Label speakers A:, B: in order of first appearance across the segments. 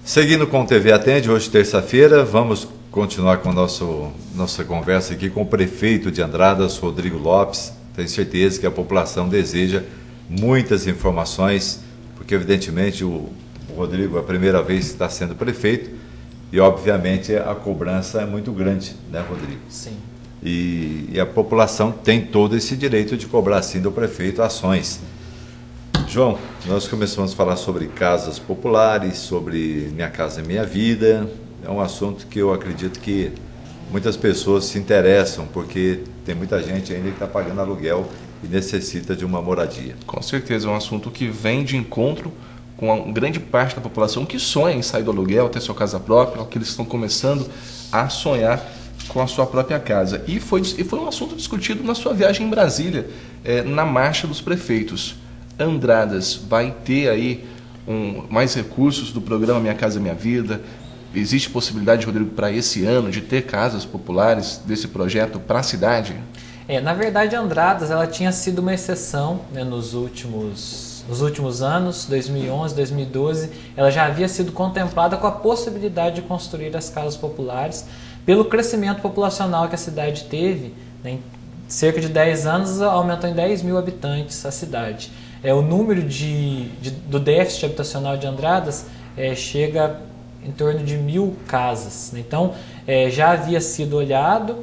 A: Seguindo com o TV Atende, hoje terça-feira, vamos continuar com nossa conversa aqui com o prefeito de Andradas, Rodrigo Lopes. Tenho certeza que a população deseja muitas informações, porque evidentemente o Rodrigo é a primeira vez que está sendo prefeito e obviamente a cobrança é muito grande, né, Rodrigo?
B: Sim.
A: E a população tem todo esse direito de cobrar sim do prefeito ações. João, nós começamos a falar sobre casas populares, sobre Minha Casa Minha Vida. É um assunto que eu acredito que muitas pessoas se interessam, porque tem muita gente ainda que está pagando aluguel e necessita de uma moradia.
C: Com certeza, é um assunto que vem de encontro com uma grande parte da população que sonha em sair do aluguel, ter sua casa própria, que eles estão começando a sonhar com a sua própria casa. E foi um assunto discutido na sua viagem em Brasília, na Marcha dos Prefeitos. Andradas vai ter aí mais recursos do programa Minha Casa Minha Vida? Existe possibilidade, Rodrigo, para esse ano de ter casas populares desse projeto para a cidade?
B: Na verdade, Andradas ela tinha sido uma exceção, né, nos últimos anos, 2011, 2012, ela já havia sido contemplada com a possibilidade de construir as casas populares pelo crescimento populacional que a cidade teve, né, em cerca de 10 anos aumentou em 10 mil habitantes a cidade. O número do déficit habitacional de Andradas chega em torno de 1.000 casas. Então, já havia sido olhado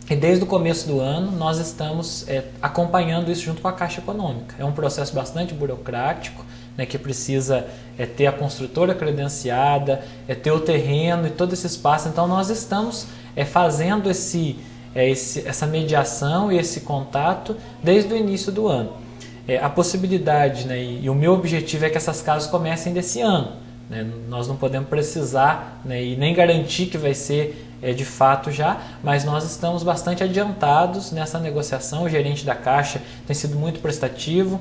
B: e desde o começo do ano nós estamos acompanhando isso junto com a Caixa Econômica. É um processo bastante burocrático, né, que precisa ter a construtora credenciada, ter o terreno e todo esse espaço. Então, nós estamos fazendo essa mediação e esse contato desde o início do ano. A possibilidade, né, e o meu objetivo é que essas casas comecem desse ano. Né? Nós não podemos precisar, né, e nem garantir que vai ser de fato já, mas nós estamos bastante adiantados nessa negociação. O gerente da Caixa tem sido muito prestativo,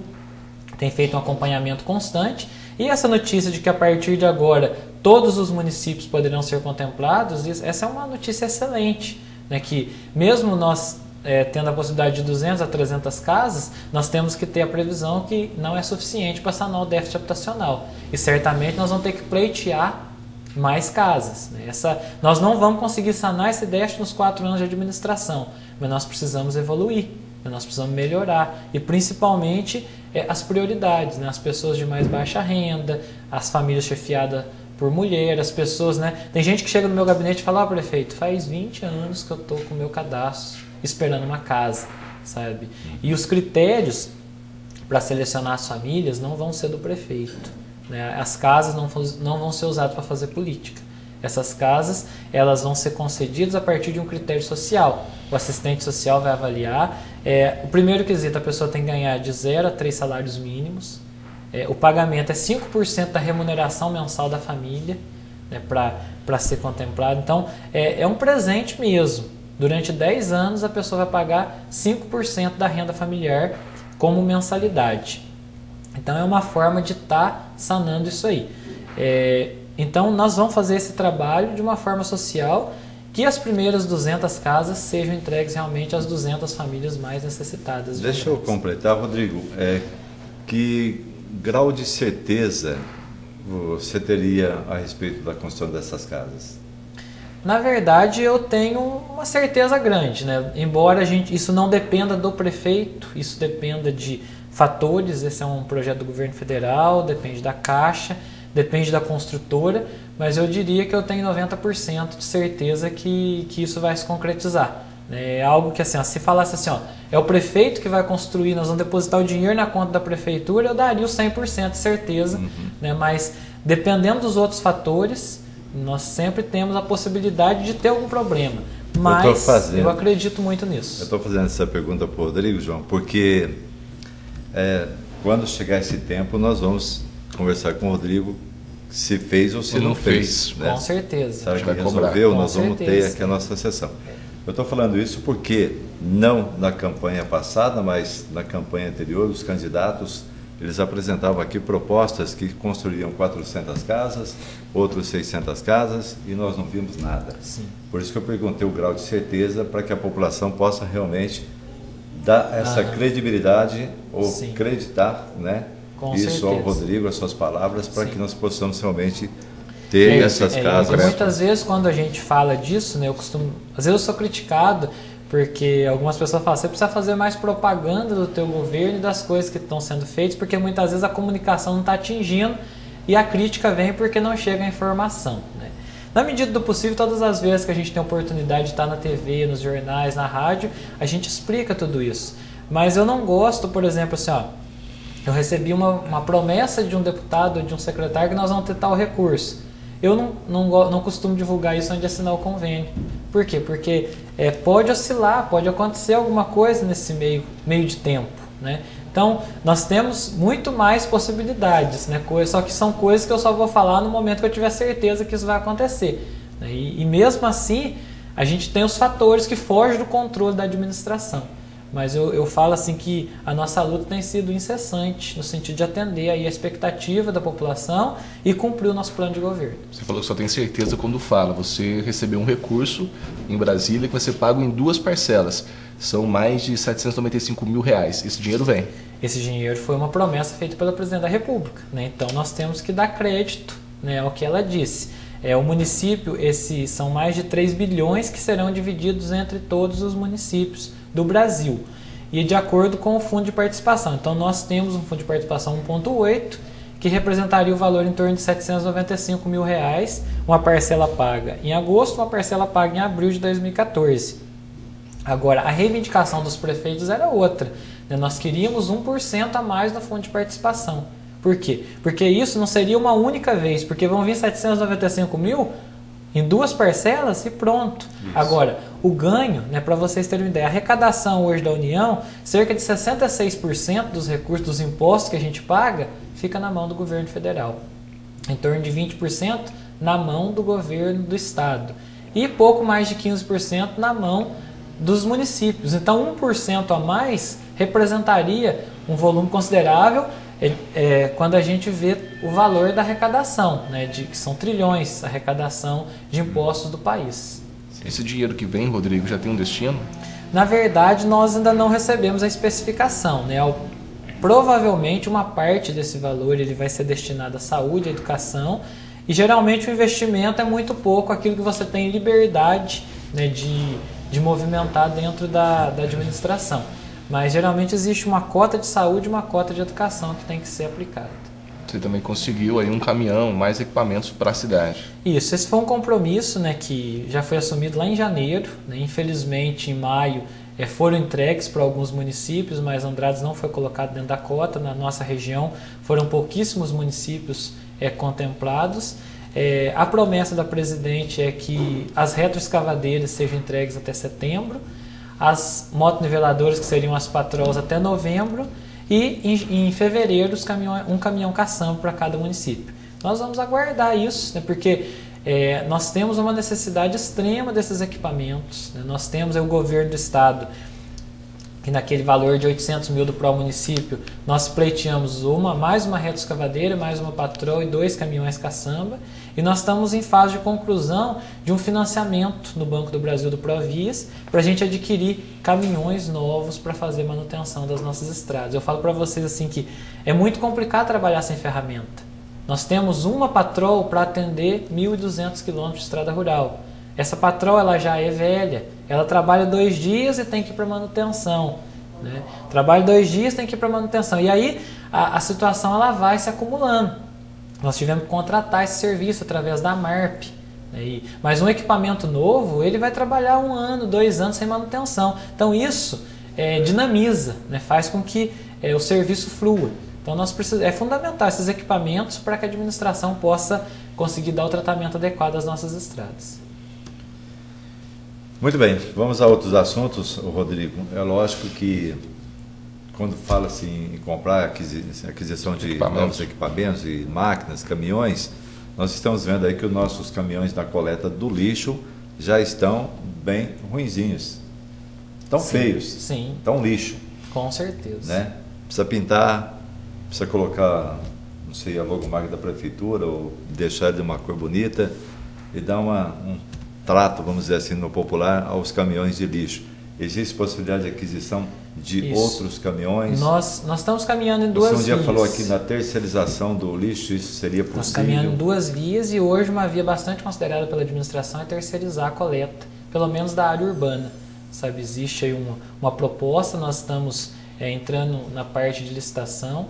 B: tem feito um acompanhamento constante, e essa notícia de que a partir de agora todos os municípios poderão ser contemplados, essa é uma notícia excelente, né, que mesmo nós tendo a possibilidade de 200 a 300 casas, nós temos que ter a previsão que não é suficiente para sanar o déficit habitacional. E certamente nós vamos ter que pleitear mais casas. Né? Nós não vamos conseguir sanar esse déficit nos 4 anos de administração, mas nós precisamos evoluir, né? Nós precisamos melhorar. E principalmente as prioridades, né? As pessoas de mais baixa renda, as famílias chefiadas por mulher, as pessoas, né? Tem gente que chega no meu gabinete e fala: prefeito, faz 20 anos que eu estou com o meu cadastro esperando uma casa, sabe? E os critérios para selecionar as famílias não vão ser do prefeito, né? As casas não vão ser usadas para fazer política. Essas casas elas vão ser concedidas a partir de um critério social. O assistente social vai avaliar. O primeiro quesito, a pessoa tem que ganhar de 0 a 3 salários mínimos. O pagamento é 5% da remuneração mensal da família, né, para ser contemplado. Então, é um presente mesmo. Durante 10 anos, a pessoa vai pagar 5% da renda familiar como mensalidade. Então, é uma forma de estar sanando isso aí. Então, nós vamos fazer esse trabalho de uma forma social, que as primeiras 200 casas sejam entregues realmente às 200 famílias mais necessitadas.
A: Deixa eu completar, Rodrigo. Que grau de certeza você teria a respeito da construção dessas casas?
B: Na verdade, eu tenho uma certeza grande, né? Embora isso não dependa do prefeito, isso dependa de fatores. Esse é um projeto do governo federal, depende da Caixa, depende da construtora, mas eu diria que eu tenho 90% de certeza que isso vai se concretizar. É algo que, assim, se falasse assim, é o prefeito que vai construir, nós vamos depositar o dinheiro na conta da prefeitura, eu daria o 100% de certeza, né? Mas dependendo dos outros fatores, nós sempre temos a possibilidade de ter algum problema. Mas eu acredito muito nisso.
A: Eu estou fazendo essa pergunta para o Rodrigo, João, porque quando chegar esse tempo, nós vamos conversar com o Rodrigo se fez ou se não fez. Né?
B: Com certeza.
A: Sabe que resolveu, nós vamos ter aqui a nossa sessão. Eu estou falando isso porque, não na campanha passada, mas na campanha anterior, os candidatos, eles apresentavam aqui propostas que construiriam 400 casas, outros 600 casas, e nós não vimos nada.
B: Sim.
A: Por isso que eu perguntei o grau de certeza, para que a população possa realmente dar essa credibilidade ou acreditar, né,
B: Com
A: isso ao
B: certeza.
A: Rodrigo, as suas palavras, para
B: Sim.
A: que nós possamos realmente ter essas casas.
B: Muitas vezes quando a gente fala disso, né, às vezes eu sou criticado porque algumas pessoas falam, você precisa fazer mais propaganda do teu governo e das coisas que estão sendo feitas, porque muitas vezes a comunicação não está atingindo e a crítica vem porque não chega a informação, né? Na medida do possível, todas as vezes que a gente tem a oportunidade de estar na TV, nos jornais, na rádio, a gente explica tudo isso. Mas eu não gosto, por exemplo, assim, ó, eu recebi uma promessa de um deputado, de um secretário, que nós vamos ter tal recurso. Eu não costumo divulgar isso antes de assinar o convênio. Por quê? Porque pode oscilar, pode acontecer alguma coisa nesse meio de tempo, né? Então, nós temos muito mais possibilidades, né? Só que são coisas que eu só vou falar no momento que eu tiver certeza que isso vai acontecer. E mesmo assim, a gente tem os fatores que fogem do controle da administração. Mas eu falo assim que a nossa luta tem sido incessante, no sentido de atender aí a expectativa da população e cumprir o nosso plano de governo.
C: Você falou que só tem certeza quando fala. Você recebeu um recurso em Brasília que vai ser pago em 2 parcelas. São mais de R$795 mil. Esse dinheiro vem?
B: Esse dinheiro foi uma promessa feita pela Presidente da República, né? Então nós temos que dar crédito, né, ao que ela disse. O município, são mais de 3 bilhões que serão divididos entre todos os municípios do Brasil. E de acordo com o fundo de participação. Então nós temos um fundo de participação 1,8, que representaria o valor em torno de R$795 mil, uma parcela paga em agosto, uma parcela paga em abril de 2014. Agora, a reivindicação dos prefeitos era outra, né? Nós queríamos 1% a mais no fundo de participação. Por quê? Porque isso não seria uma única vez, porque vão vir 795 mil em 2 parcelas e pronto. Isso. Agora, o ganho, né, para vocês terem uma ideia, a arrecadação hoje da União, cerca de 66% dos recursos dos impostos que a gente paga, fica na mão do governo federal. Em torno de 20% na mão do governo do estado. E pouco mais de 15% na mão dos municípios. Então 1% a mais representaria um volume considerável quando a gente vê o valor da arrecadação, né, que são trilhões a arrecadação de impostos do país.
C: Esse dinheiro que vem, Rodrigo, já tem um destino?
B: Na verdade, nós ainda não recebemos a especificação, né? Provavelmente uma parte desse valor ele vai ser destinado à saúde, à educação, e geralmente o investimento é muito pouco aquilo que você tem liberdade, né, de movimentar dentro da administração. Mas geralmente existe uma cota de saúde e uma cota de educação que tem que ser aplicada.
C: Você também conseguiu aí um caminhão, mais equipamentos para a cidade.
B: Isso, esse foi um compromisso, né, que já foi assumido lá em janeiro, né? Infelizmente em maio foram entregues para alguns municípios, mas Andradas não foi colocado dentro da cota. Na nossa região foram pouquíssimos municípios contemplados. A promessa da Presidente é que as retroescavadeiras sejam entregues até setembro, as motoniveladoras, que seriam as patroas, até novembro, e em fevereiro um caminhão caçamba para cada município. Nós vamos aguardar isso, né, porque nós temos uma necessidade extrema desses equipamentos, né? Nós temos o governo do estado, que naquele valor de 800 mil do pró-município, nós pleiteamos mais uma retroescavadeira, mais uma patroa e 2 caminhões caçamba, e nós estamos em fase de conclusão de um financiamento no Banco do Brasil do Provias para a gente adquirir caminhões novos para fazer manutenção das nossas estradas. Eu falo para vocês assim que é muito complicado trabalhar sem ferramenta. Nós temos uma patroa para atender 1.200 quilômetros de estrada rural. Essa patroa ela já é velha, ela trabalha 2 dias e tem que ir para manutenção, né? Trabalha 2 dias e tem que ir para manutenção. E aí a situação ela vai se acumulando. Nós tivemos que contratar esse serviço através da MARP, né? Mas um equipamento novo, ele vai trabalhar 1 ano, 2 anos sem manutenção. Então isso dinamiza, né? Faz com que o serviço flua. Então é fundamental esses equipamentos para que a administração possa conseguir dar o tratamento adequado às nossas estradas.
A: Muito bem, vamos a outros assuntos, Rodrigo. É lógico que quando fala-se em comprar aquisição de novos equipamentos e máquinas, caminhões, nós estamos vendo aí que os nossos caminhões da coleta do lixo já estão bem ruinzinhos. Estão feios.
B: Sim.
A: Estão lixo.
B: Com certeza.
A: Né? Precisa pintar, precisa colocar, não sei, a logomarca da prefeitura ou deixar de uma cor bonita e dar um trato, vamos dizer assim, no popular, aos caminhões de lixo. Existe possibilidade de aquisição de
B: Isso.
A: outros caminhões?
B: Nós estamos caminhando em duas vias.
A: Você um dia falou aqui na terceirização do lixo, isso seria possível?
B: Nós caminhando em duas vias e hoje uma via bastante considerada pela administração é terceirizar a coleta, pelo menos da área urbana. Sabe, existe aí uma proposta, nós estamos entrando na parte de licitação.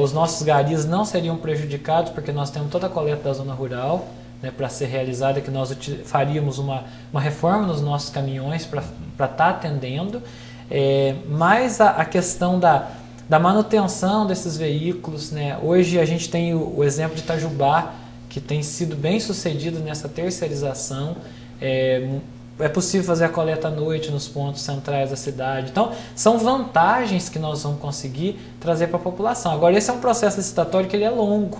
B: Os nossos garis não seriam prejudicados porque nós temos toda a coleta da zona rural, né, para ser realizada, que nós faríamos uma reforma nos nossos caminhões para estar atendendo, mas a questão da manutenção desses veículos, né, hoje a gente tem o exemplo de Itajubá, que tem sido bem sucedido nessa terceirização. É possível fazer a coleta à noite nos pontos centrais da cidade. Então, são vantagens que nós vamos conseguir trazer para a população. Agora, esse é um processo licitatório que ele é longo.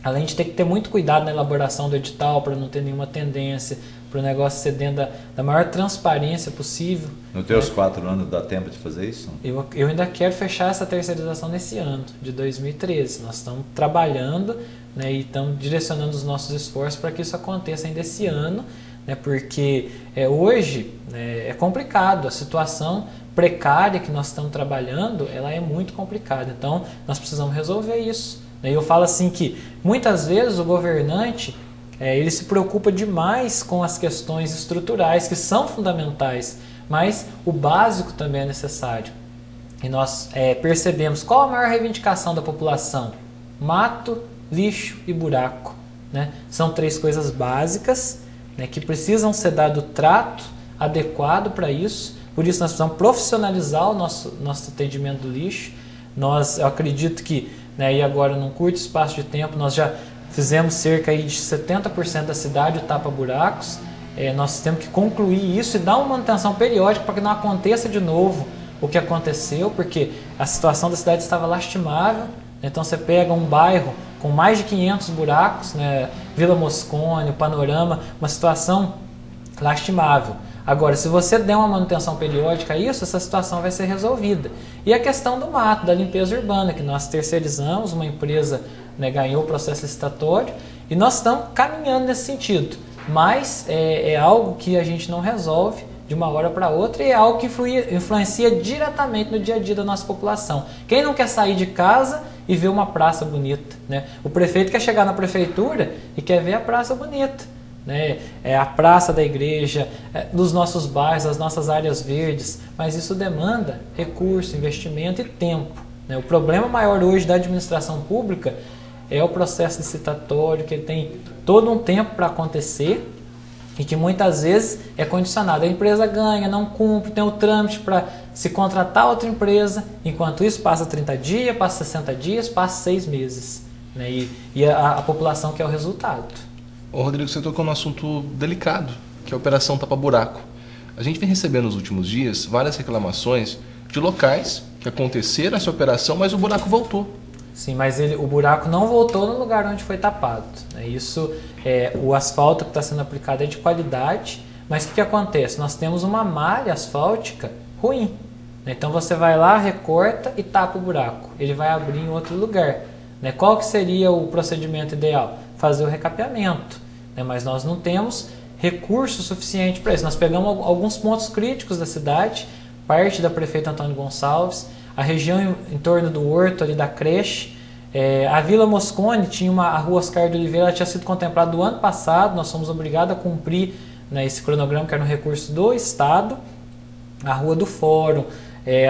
B: Além de ter que ter muito cuidado na elaboração do edital para não ter nenhuma tendência, para o negócio ser dentro da maior transparência possível.
A: Nos teus 4 anos dá tempo de fazer isso?
B: Eu ainda quero fechar essa terceirização nesse ano, de 2013. Nós estamos trabalhando, né, e estamos direcionando os nossos esforços para que isso aconteça ainda esse ano, né, porque hoje é complicado, a situação precária que nós estamos trabalhando, ela é muito complicada. Então, nós precisamos resolver isso. E eu falo assim que muitas vezes o governante ele se preocupa demais com as questões estruturais que são fundamentais, mas o básico também é necessário. E nós percebemos qual a maior reivindicação da população: mato, lixo e buraco, né? São 3 coisas básicas, né, que precisam ser dado trato adequado para isso. Por isso nós precisamos profissionalizar o nosso atendimento do lixo. Eu acredito que, né, e agora num curto espaço de tempo nós já fizemos cerca aí de 70% da cidade o tapa-buracos. Nós temos que concluir isso e dar uma manutenção periódica para que não aconteça de novo o que aconteceu, porque a situação da cidade estava lastimável. Então você pega um bairro com mais de 500 buracos, né, Vila Moscone, Panorama, uma situação lastimável. Agora, se você der uma manutenção periódica a isso, essa situação vai ser resolvida. E a questão do mato, da limpeza urbana, que nós terceirizamos, uma empresa, né, ganhou o processo licitatório e nós estamos caminhando nesse sentido. Mas é algo que a gente não resolve de uma hora para outra e é algo que influencia diretamente no dia a dia da nossa população. Quem não quer sair de casa e ver uma praça bonita, né? O prefeito quer chegar na prefeitura e quer ver a praça bonita, né? A praça da igreja, nos nossos bairros, as nossas áreas verdes, mas isso demanda recurso, investimento e tempo, né? O problema maior hoje da administração pública é o processo licitatório, que tem todo um tempo para acontecer e que muitas vezes é condicionado. A empresa ganha, não cumpre, tem o trâmite para se contratar outra empresa, enquanto isso passa 30 dias, passa 60 dias, passa 6 meses, né? E a população quer o resultado.
C: Ô Rodrigo, você tocou num assunto delicado, que é a Operação Tapa Buraco. A gente vem recebendo nos últimos dias várias reclamações de locais que aconteceram essa operação, mas o buraco voltou.
B: Sim, mas o buraco não voltou no lugar onde foi tapado, né? O asfalto que está sendo aplicado é de qualidade, mas o que acontece? Nós temos uma malha asfáltica ruim, né? Então você vai lá, recorta e tapa o buraco. Ele vai abrir em outro lugar, né? Qual que seria o procedimento ideal? Fazer o recapeamento, né? Mas nós não temos recurso suficiente para isso. Nós pegamos alguns pontos críticos da cidade, parte da prefeita Antônio Gonçalves, a região em torno do Horto, ali da creche. A Vila Moscone tinha a rua Oscar de Oliveira, ela tinha sido contemplada do ano passado, nós fomos obrigados a cumprir, né, esse cronograma que era um recurso do Estado. A Rua do Fórum,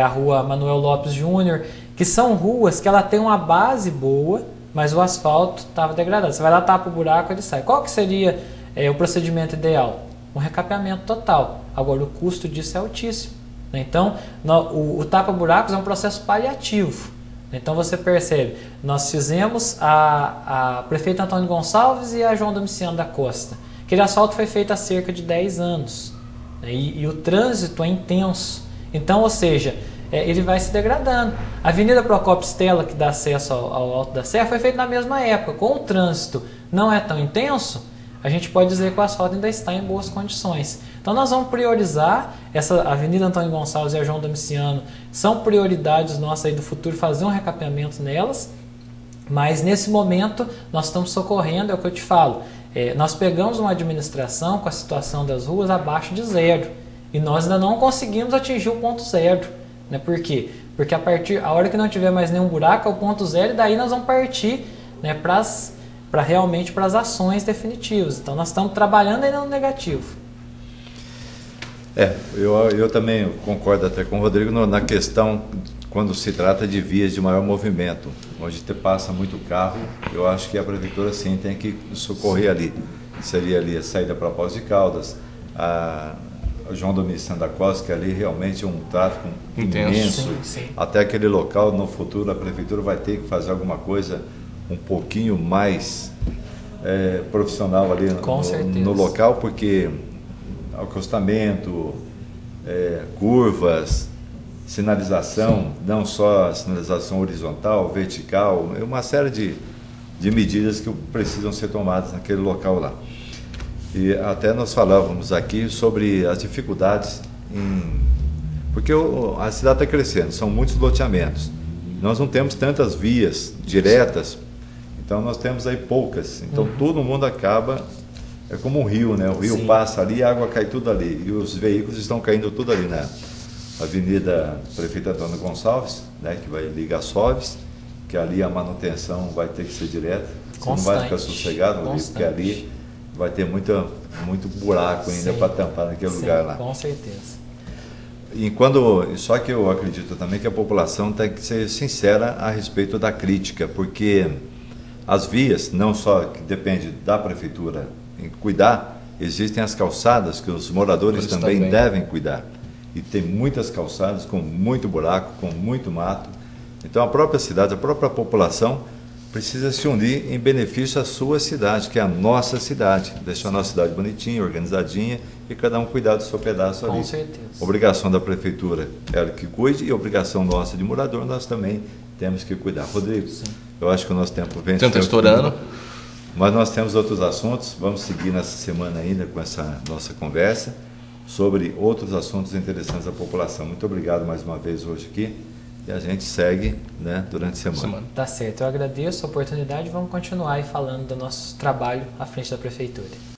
B: a Rua Manuel Lopes Júnior, que são ruas que ela tem uma base boa, mas o asfalto estava degradado. Você vai lá, tapa o buraco, ele sai. Qual que seria o procedimento ideal? Um recapeamento total. Agora, o custo disso é altíssimo. Então, o tapa-buracos é um processo paliativo. Então, você percebe, nós fizemos a prefeita Antônio Gonçalves e a João Domiciano da Costa. Aquele asfalto foi feito há cerca de 10 anos, né? E o trânsito é intenso. Então, ou seja, ele vai se degradando. A Avenida Procópio Stella, que dá acesso ao Alto da Serra, foi feita na mesma época. Com o trânsito não é tão intenso, a gente pode dizer que o asfalto ainda está em boas condições. Então nós vamos priorizar essa Avenida Antônio Gonçalves e a João Domiciano, são prioridades nossas aí do futuro, fazer um recapeamento nelas, mas nesse momento nós estamos socorrendo, é o que eu te falo, nós pegamos uma administração com a situação das ruas abaixo de 0, E nós ainda não conseguimos atingir o ponto zero. Né? Por quê? Porque a hora que não tiver mais nenhum buraco é o ponto zero, e daí nós vamos partir, né, realmente para as ações definitivas. Então nós estamos trabalhando ainda no negativo.
A: Eu também concordo até com o Rodrigo na questão quando se trata de vias de maior movimento, onde passa muito carro. Eu acho que a prefeitura sim tem que socorrer ali. Seria ali a saída para Poços de Caldas, a João Domingos da Costa, que ali realmente é um tráfego imenso.
B: Sim.
A: Até aquele local, no futuro, a prefeitura vai ter que fazer alguma coisa um pouquinho mais profissional ali no local, porque acostamento, curvas, sinalização, não só sinalização horizontal, vertical, uma série de medidas que precisam ser tomadas naquele local lá. E até nós falávamos aqui sobre as dificuldades, porque a cidade está crescendo, são muitos loteamentos. Nós não temos tantas vias diretas, então nós temos aí poucas. Então todo mundo acaba, é como um rio, né? O rio passa ali, a água cai tudo ali, e os veículos estão caindo tudo ali, né? Avenida Prefeito Antônio Gonçalves, né, que vai ligar Soves, que ali a manutenção vai ter que ser direta. Você não vai ficar sossegado, porque ali vai ter muito buraco ainda para tampar naquele lugar lá.
B: Com certeza.
A: Só que eu acredito também que a população tem que ser sincera a respeito da crítica, porque as vias, não só que depende da prefeitura em cuidar, existem as calçadas que os moradores também devem cuidar. E tem muitas calçadas com muito buraco, com muito mato. Então a própria cidade, a própria população precisa se unir em benefício da sua cidade, que é a nossa cidade. Deixar a nossa cidade bonitinha, organizadinha, e cada um cuidar do seu pedaço ali.
B: Com certeza.
A: Obrigação da prefeitura é ela que cuide, e obrigação nossa de morador, nós também temos que cuidar. Rodrigo, eu acho que o nosso tempo vem...
C: Tempo está estourando.
A: Mas nós temos outros assuntos, vamos seguir nessa semana ainda com essa nossa conversa sobre outros assuntos interessantes da população. Muito obrigado mais uma vez hoje aqui, e a gente segue, né, durante a semana.
B: Tá certo, eu agradeço a oportunidade e vamos continuar aí falando do nosso trabalho à frente da prefeitura.